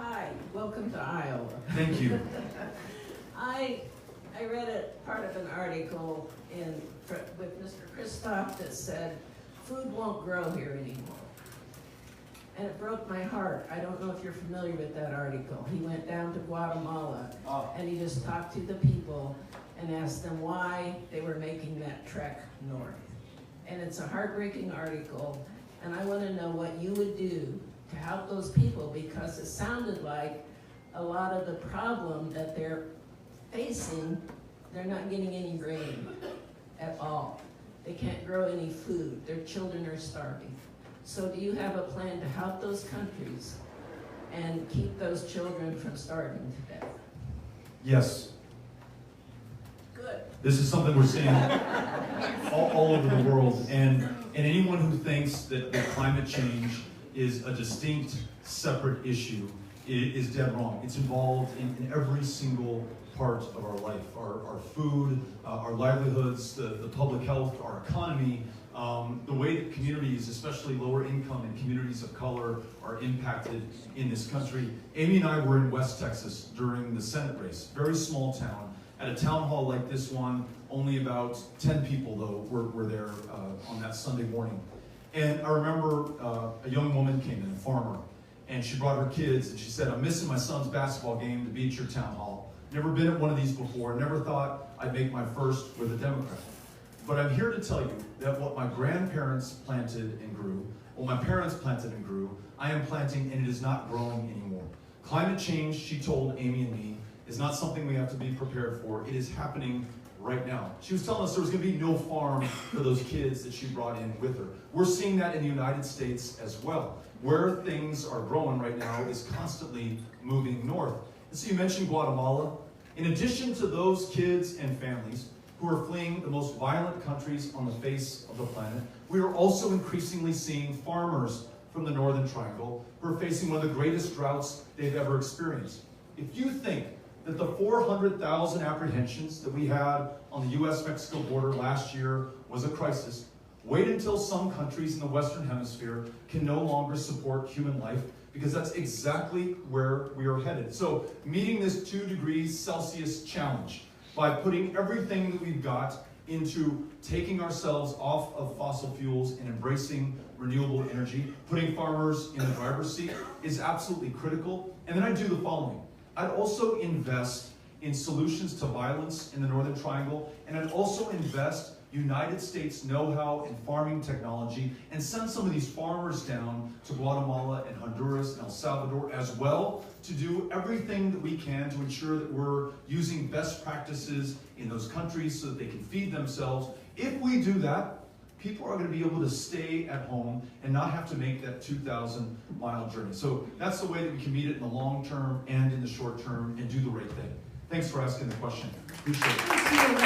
Hi, welcome to Iowa. Thank you. I read a part of an article with Mr. Christoph that said, food won't grow here anymore. And it broke my heart. I don't know if you're familiar with that article. He went down to Guatemala and he just talked to the people and asked them why they were making that trek north. And it's a heartbreaking article, and I want to know what you would do to help those people, because it sounded like a lot of the problem that they're facing, they're not getting any rain at all. They can't grow any food. Their children are starving. So do you have a plan to help those countries and keep those children from starving to death? Yes. Good. This is something we're seeing all over the world, and anyone who thinks that climate change is a distinct, separate issue is dead wrong. It's involved in every single part of our life, our food, our livelihoods, the public health, our economy, the way that communities, especially lower income and communities of color, are impacted in this country. Amy and I were in West Texas during the Senate race, very small town. At a town hall like this one, only about 10 people though were there on that Sunday morning. And I remember a young woman came in, a farmer, and she brought her kids, and she said, "I'm missing my son's basketball game to be at your town hall. Never been at one of these before, never thought I'd make my first with a Democrat. But I'm here to tell you that what my grandparents planted and grew, what my parents planted and grew, I am planting, and it is not growing anymore. Climate change," she told Amy and me, "is not something we have to be prepared for. It is happening right now." She was telling us there was going to be no farm for those kids that she brought in with her. We're seeing that in the United States as well. Where things are growing right now is constantly moving north. And so you mentioned Guatemala. In addition to those kids and families who are fleeing the most violent countries on the face of the planet, we are also increasingly seeing farmers from the Northern Triangle who are facing one of the greatest droughts they've ever experienced. If you think that the 400,000 apprehensions that we had on the US-Mexico border last year was a crisis, wait until some countries in the Western Hemisphere can no longer support human life, because that's exactly where we are headed. So meeting this 2 degrees Celsius challenge by putting everything that we've got into taking ourselves off of fossil fuels and embracing renewable energy, putting farmers in the driver's seat, is absolutely critical. And then I do the following. I'd also invest in solutions to violence in the Northern Triangle, and I'd also invest United States know-how in farming technology and send some of these farmers down to Guatemala and Honduras and El Salvador as well to do everything that we can to ensure that we're using best practices in those countries so that they can feed themselves. If we do that, people are going to be able to stay at home and not have to make that 2,000-mile journey. So that's the way that we can meet it in the long term and in the short term and do the right thing. Thanks for asking the question. Appreciate it.